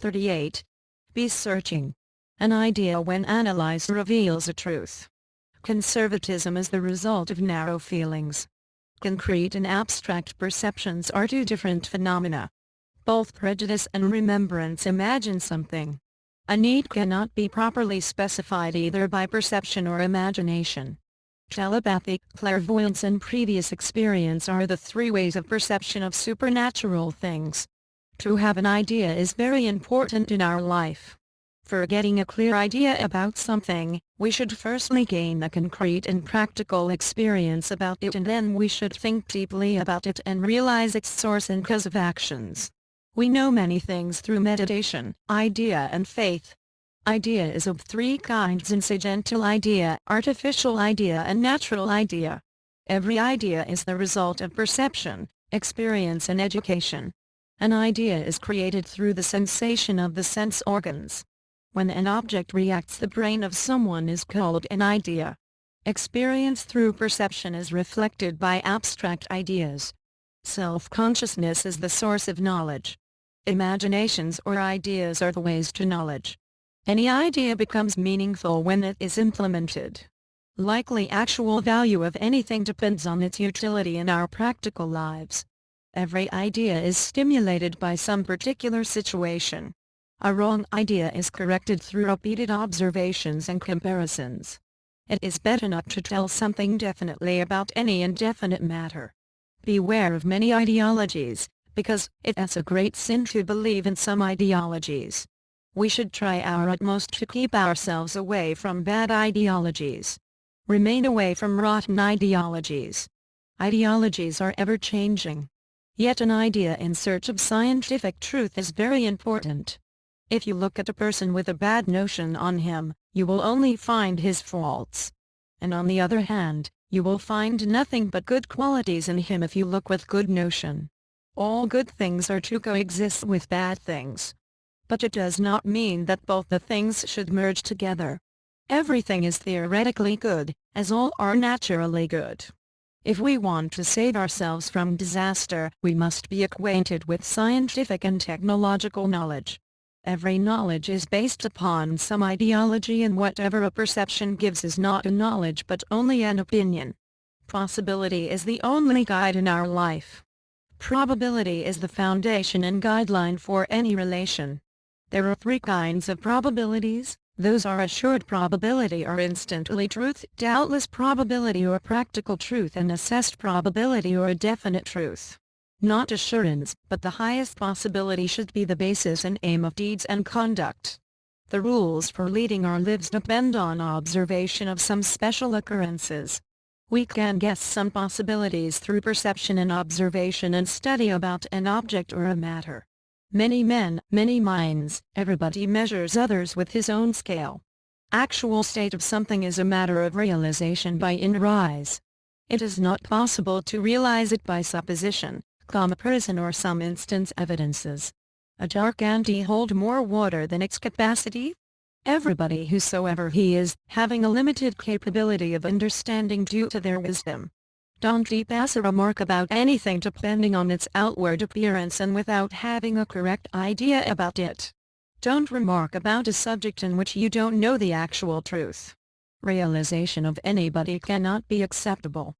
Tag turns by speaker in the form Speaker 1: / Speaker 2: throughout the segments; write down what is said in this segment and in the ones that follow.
Speaker 1: 38. Be searching. An idea when analyzed reveals a truth. Conservatism is the result of narrow feelings. Concrete and abstract perceptions are two different phenomena. Both prejudice and remembrance imagine something. A need cannot be properly specified either by perception or imagination. Telepathy, clairvoyance and previous experience are the three ways of perception of supernatural things. To have an idea is very important in our life. For getting a clear idea about something, we should firstly gain a concrete and practical experience about it, and then we should think deeply about it and realize its source and cause of actions. We know many things through meditation, idea and faith. Idea is of three kinds: incidental idea, artificial idea and natural idea. Every idea is the result of perception, experience and education. An idea is created through the sensation of the sense organs. When an object reacts, the brain of someone is called an idea. Experience through perception is reflected by abstract ideas. Self-consciousness is the source of knowledge. Imaginations or ideas are the ways to knowledge. Any idea becomes meaningful when it is implemented. Likely actual value of anything depends on its utility in our practical lives. Every idea is stimulated by some particular situation. A wrong idea is corrected through repeated observations and comparisons. It is better not to tell something definitely about any indefinite matter. Beware of many ideologies, because it is a great sin to believe in some ideologies. We should try our utmost to keep ourselves away from bad ideologies. Remain away from rotten ideologies. Ideologies are ever-changing. Yet an idea in search of scientific truth is very important. If you look at a person with a bad notion on him, you will only find his faults. And on the other hand, you will find nothing but good qualities in him if you look with good notion. All good things are to coexist with bad things. But it does not mean that both the things should merge together. Everything is theoretically good, as all are naturally good. If we want to save ourselves from disaster, we must be acquainted with scientific and technological knowledge. Every knowledge is based upon some ideology, and whatever a perception gives is not a knowledge but only an opinion. Possibility is the only guide in our life. Probability is the foundation and guideline for any relation. There are three kinds of probabilities. Those are assured probability or instantly truth, doubtless probability or practical truth, and assessed probability or a definite truth. Not assurance, but the highest possibility should be the basis and aim of deeds and conduct. The rules for leading our lives depend on observation of some special occurrences. We can guess some possibilities through perception and observation and study about an object or a matter. Many men, many minds, everybody measures others with his own scale. Actual state of something is a matter of realization by inner eyes. It is not possible to realize it by supposition, comparison or some instance evidences. A jar can't hold more water than its capacity? Everybody, whosoever he is, having a limited capability of understanding due to their wisdom. Don't pass a remark about anything depending on its outward appearance and without having a correct idea about it. Don't remark about a subject in which you don't know the actual truth. Realization of anybody cannot be acceptable.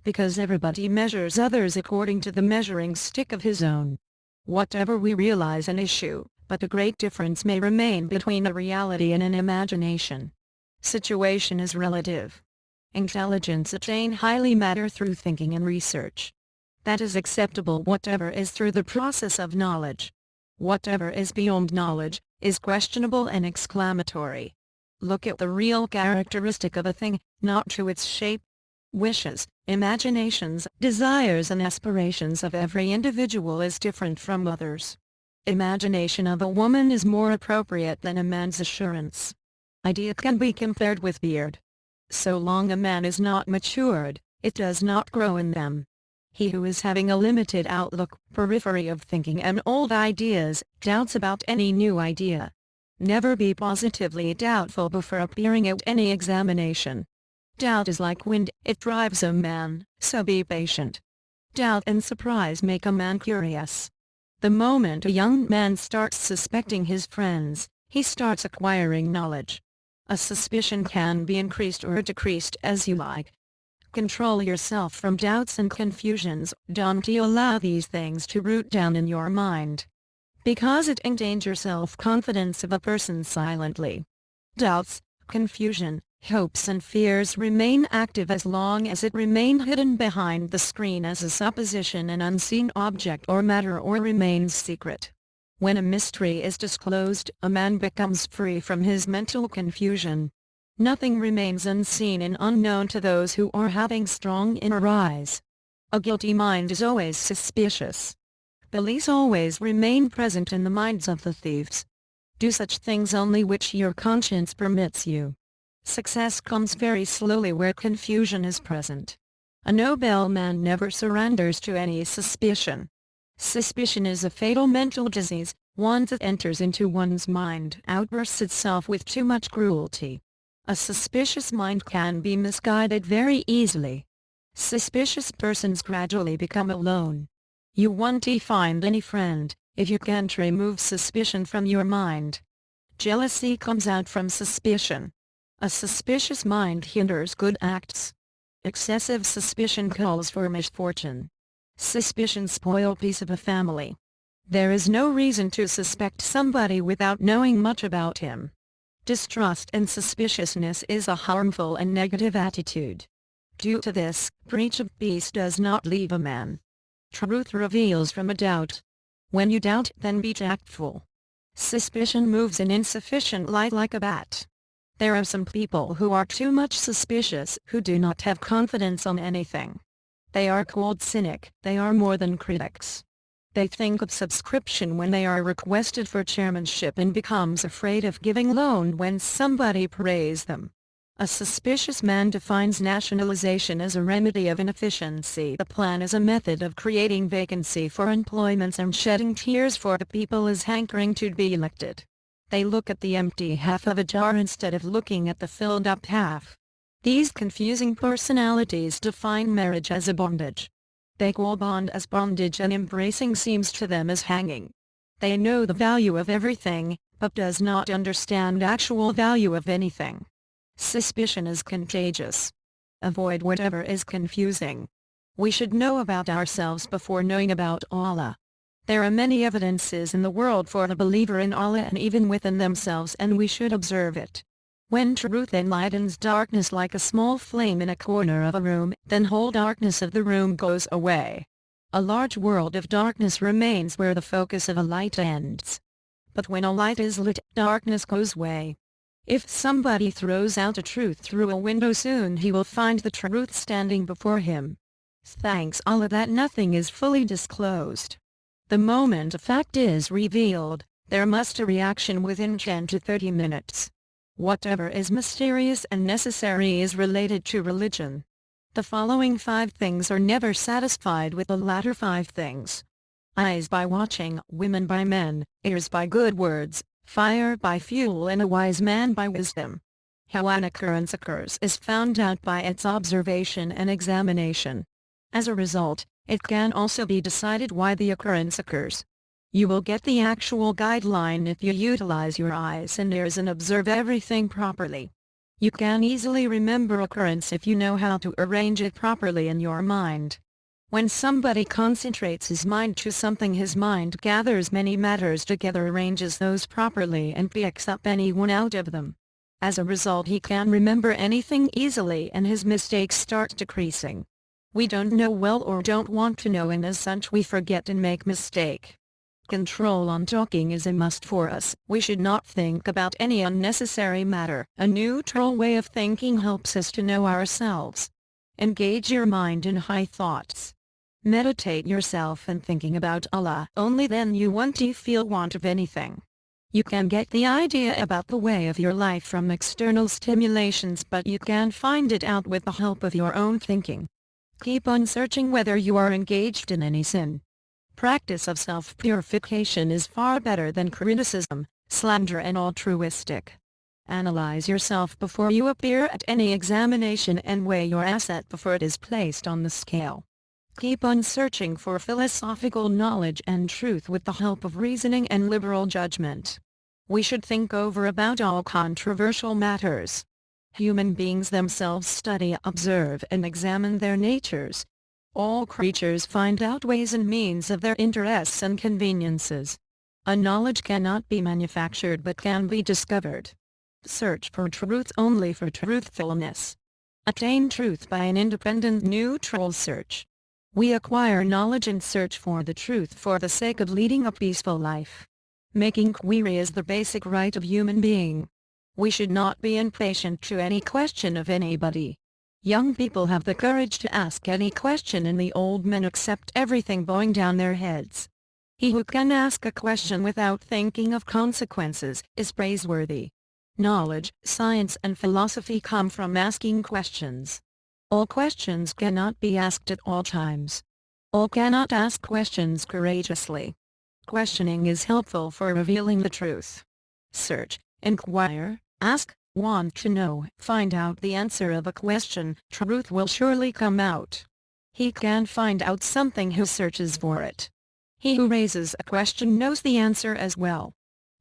Speaker 1: Because everybody measures others according to the measuring stick of his own. Whatever we realize an issue, but a great difference may remain between a reality and an imagination. Situation is relative. Intelligence attain highly matter through thinking and research. That is acceptable whatever is through the process of knowledge. Whatever is beyond knowledge, is questionable and exclamatory. Look at the real characteristic of a thing, not to its shape. Wishes, imaginations, desires and aspirations of every individual is different from others. Imagination of a woman is more appropriate than a man's assurance. Idea can be compared with beard. So long a man is not matured, it does not grow in them. He who is having a limited outlook, periphery of thinking and old ideas, doubts about any new idea. Never be positively doubtful before appearing at any examination. Doubt is like wind, it drives a man, so be patient. Doubt and surprise make a man curious. The moment a young man starts suspecting his friends, he starts acquiring knowledge. A suspicion can be increased or decreased as you like. Control yourself from doubts and confusions. Don't allow these things to root down in your mind, because it endangers self-confidence of a person silently. Doubts, confusion, hopes and fears remain active as long as it remains hidden behind the screen as a supposition, an unseen object or matter, or remains secret. When a mystery is disclosed, a man becomes free from his mental confusion. Nothing remains unseen and unknown to those who are having strong inner eyes. A guilty mind is always suspicious. Police always remain present in the minds of the thieves. Do such things only which your conscience permits you. Success comes very slowly where confusion is present. A noble man never surrenders to any suspicion. Suspicion is a fatal mental disease. Once it enters into one's mind, outbursts itself with too much cruelty. A suspicious mind can be misguided very easily. Suspicious persons gradually become alone. You won't find any friend if you can't remove suspicion from your mind. Jealousy comes out from suspicion. A suspicious mind hinders good acts. Excessive suspicion calls for misfortune. Suspicion spoils peace of a family. There is no reason to suspect somebody without knowing much about him. Distrust and suspiciousness is a harmful and negative attitude. Due to this, breach of peace does not leave a man. Truth reveals from a doubt. When you doubt, then be tactful. Suspicion moves in insufficient light like a bat. There are some people who are too much suspicious, who do not have confidence on anything. They are called cynic. They are more than critics. They think of subscription when they are requested for chairmanship and becomes afraid of giving loan when somebody praise them. A suspicious man defines nationalization as a remedy of inefficiency. The plan is a method of creating vacancy for employments and shedding tears for the people is hankering to be elected. They look at the empty half of a jar instead of looking at the filled up half. These confusing personalities define marriage as a bondage. They call bond as bondage and embracing seems to them as hanging. They know the value of everything, but does not understand actual value of anything. Suspicion is contagious. Avoid whatever is confusing. We should know about ourselves before knowing about Allah. There are many evidences in the world for the believer in Allah and even within themselves, and we should observe it. When truth enlightens darkness like a small flame in a corner of a room, then whole darkness of the room goes away. A large world of darkness remains where the focus of a light ends. But when a light is lit, darkness goes away. If somebody throws out a truth through a window, soon he will find the truth standing before him. Thanks Allah that nothing is fully disclosed. The moment a fact is revealed, there must be a reaction within 10 to 30 minutes. Whatever is mysterious and necessary is related to religion. The following 5 things are never satisfied with the latter 5 things. Eyes by watching, women by men, ears by good words, fire by fuel, and a wise man by wisdom. How an occurrence occurs is found out by its observation and examination. As a result, it can also be decided why the occurrence occurs. You will get the actual guideline if you utilize your eyes and ears and observe everything properly. You can easily remember occurrence if you know how to arrange it properly in your mind. When somebody concentrates his mind to something, his mind gathers many matters together, arranges those properly, and picks up any one out of them. As a result, he can remember anything easily and his mistakes start decreasing. We don't know well or don't want to know, and as such we forget and make mistake. Control on talking is a must for us. We should not think about any unnecessary matter. A neutral way of thinking helps us to know ourselves. Engage your mind in high thoughts. Meditate yourself in thinking about Allah. Only then you won't feel want of anything. You can get the idea about the way of your life from external stimulations, but you can find it out with the help of your own thinking. Keep on searching whether you are engaged in any sin. Practice of self-purification is far better than criticism, slander, and altruistic. Analyze yourself before you appear at any examination and weigh your asset before it is placed on the scale. Keep on searching for philosophical knowledge and truth with the help of reasoning and liberal judgment. We should think over about all controversial matters. Human beings themselves study, observe and examine their natures. All creatures find out ways and means of their interests and conveniences. A knowledge cannot be manufactured but can be discovered. Search for truth only for truthfulness. Attain truth by an independent neutral search. We acquire knowledge and search for the truth for the sake of leading a peaceful life. Making query is the basic right of human being. We should not be impatient to any question of anybody. Young people have the courage to ask any question and the old men accept everything bowing down their heads. He who can ask a question without thinking of consequences is praiseworthy. Knowledge, science and philosophy come from asking questions. All questions cannot be asked at all times. All cannot ask questions courageously. Questioning is helpful for revealing the truth. Search, inquire, ask, want to know, find out the answer of a question, truth will surely come out. He can find out something who searches for it. He who raises a question knows the answer as well.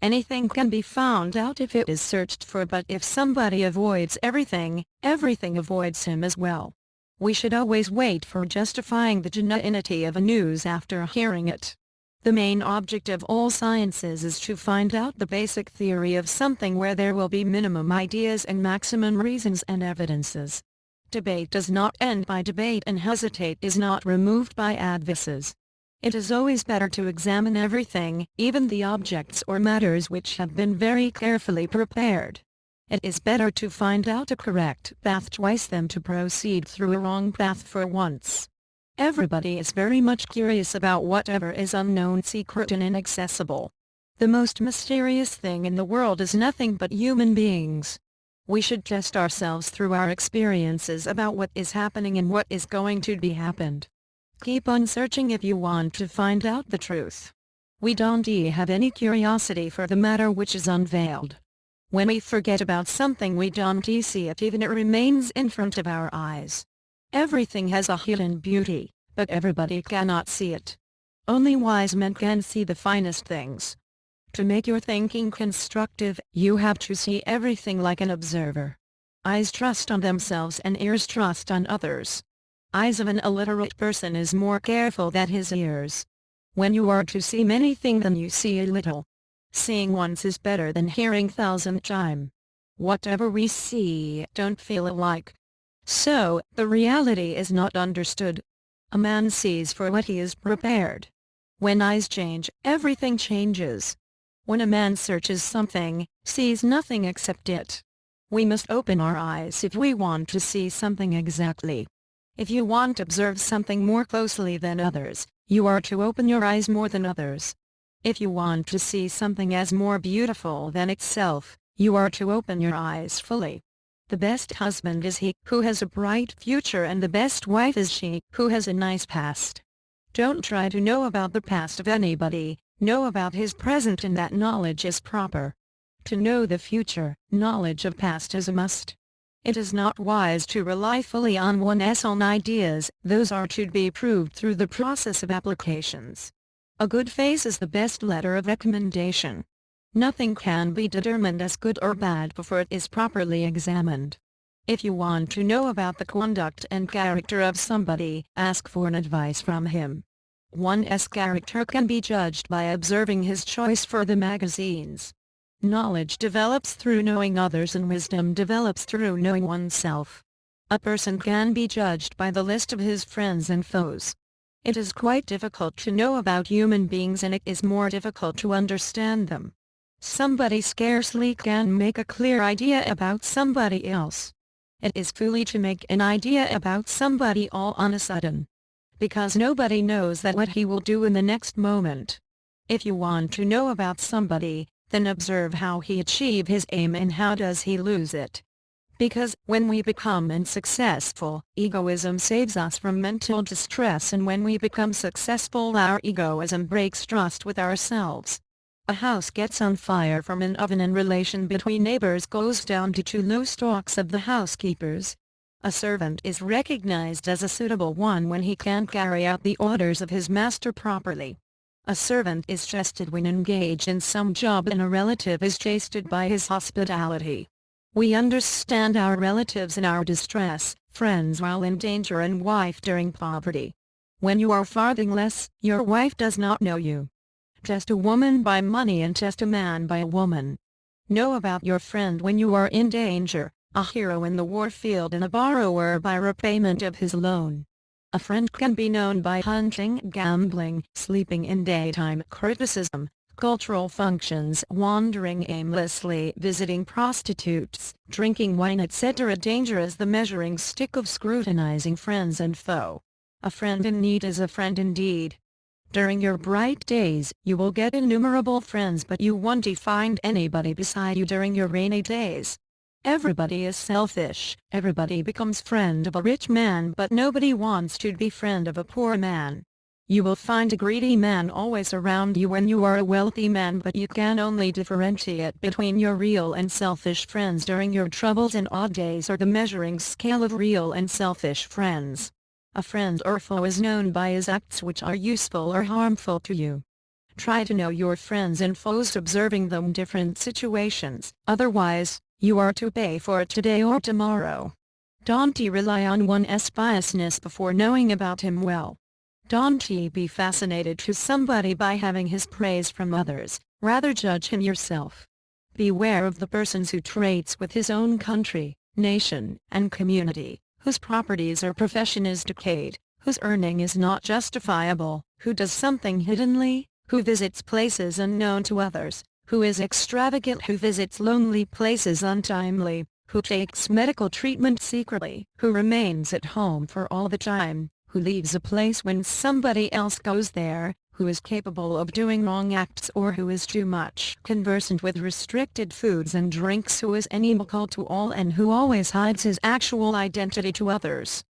Speaker 1: Anything can be found out if it is searched for, but if somebody avoids everything, everything avoids him as well. We should always wait for justifying the genuinity of a news after hearing it. The main object of all sciences is to find out the basic theory of something where there will be minimum ideas and maximum reasons and evidences. Debate does not end by debate and hesitate is not removed by advices. It is always better to examine everything, even the objects or matters which have been very carefully prepared. It is better to find out a correct path twice than to proceed through a wrong path for once. Everybody is very much curious about whatever is unknown, secret and inaccessible. The most mysterious thing in the world is nothing but human beings. We should test ourselves through our experiences about what is happening and what is going to be happened. Keep on searching if you want to find out the truth. We don't have any curiosity for the matter which is unveiled. When we forget about something we don't see it even it remains in front of our eyes. Everything has a hidden beauty, but everybody cannot see it. Only wise men can see the finest things. To make your thinking constructive, you have to see everything like an observer. Eyes trust on themselves and ears trust on others. Eyes of an illiterate person is more careful than his ears. When you are to see many things then you see a little. Seeing once is better than hearing 1,000 times. Whatever we see don't feel alike. So, the reality is not understood. A man sees for what he is prepared. When eyes change, everything changes. When a man searches something, sees nothing except it. We must open our eyes if we want to see something exactly. If you want to observe something more closely than others, you are to open your eyes more than others. If you want to see something as more beautiful than itself, you are to open your eyes fully. The best husband is he who has a bright future and the best wife is she who has a nice past. Don't try to know about the past of anybody, know about his present and that knowledge is proper. To know the future, knowledge of past is a must. It is not wise to rely fully on one's own ideas, those are to be proved through the process of applications. A good face is the best letter of recommendation. Nothing can be determined as good or bad before it is properly examined. If you want to know about the conduct and character of somebody, ask for an advice from him. One's character can be judged by observing his choice for the magazines. Knowledge develops through knowing others and wisdom develops through knowing oneself. A person can be judged by the list of his friends and foes. It is quite difficult to know about human beings and it is more difficult to understand them. Somebody scarcely can make a clear idea about somebody else. It is foolish to make an idea about somebody all on a sudden. Because nobody knows that what he will do in the next moment. If you want to know about somebody, then observe how he achieve his aim and how does he lose it. Because, when we become unsuccessful, egoism saves us from mental distress and when we become successful our egoism breaks trust with ourselves. A house gets on fire from an oven and relation between neighbors goes down to 2 loose talks of the housekeepers. A servant is recognized as a suitable one when he can carry out the orders of his master properly. A servant is trusted when engaged in some job, and a relative is trusted by his hospitality. We understand our relatives in our distress, friends while in danger, and wife during poverty. When you are farthingless, your wife does not know you. Trust a woman by money and trust a man by a woman. Know about your friend when you are in danger, a hero in the warfield and a borrower by repayment of his loan. A friend can be known by hunting, gambling, sleeping in daytime, criticism, cultural functions, wandering aimlessly, visiting prostitutes, drinking wine, etc. Danger is the measuring stick of scrutinizing friends and foe. A friend in need is a friend indeed. During your bright days, you will get innumerable friends, but you won't find anybody beside you during your rainy days. Everybody is selfish. Everybody becomes friend of a rich man, but nobody wants to be friend of a poor man. You will find a greedy man always around you when you are a wealthy man, but you can only differentiate between your real and selfish friends during your troubles and odd days, or the measuring scale of real and selfish friends. A friend or foe is known by his acts, which are useful or harmful to you. Try to know your friends and foes observing them in different situations, otherwise, you are to pay for it today or tomorrow. Don't rely on one's biasness before knowing about him well. Don't be fascinated to somebody by having his praise from others, rather judge him yourself. Beware of the persons who traits with his own country, nation, and community, whose properties or profession is decayed, whose earning is not justifiable, who does something hiddenly, who visits places unknown to others, who is extravagant, who visits lonely places untimely, who takes medical treatment secretly, who remains at home for all the time, who leaves a place when somebody else goes there, who is capable of doing wrong acts, or who is too much conversant with restricted foods and drinks, who is inimical to all and who always hides his actual identity to others.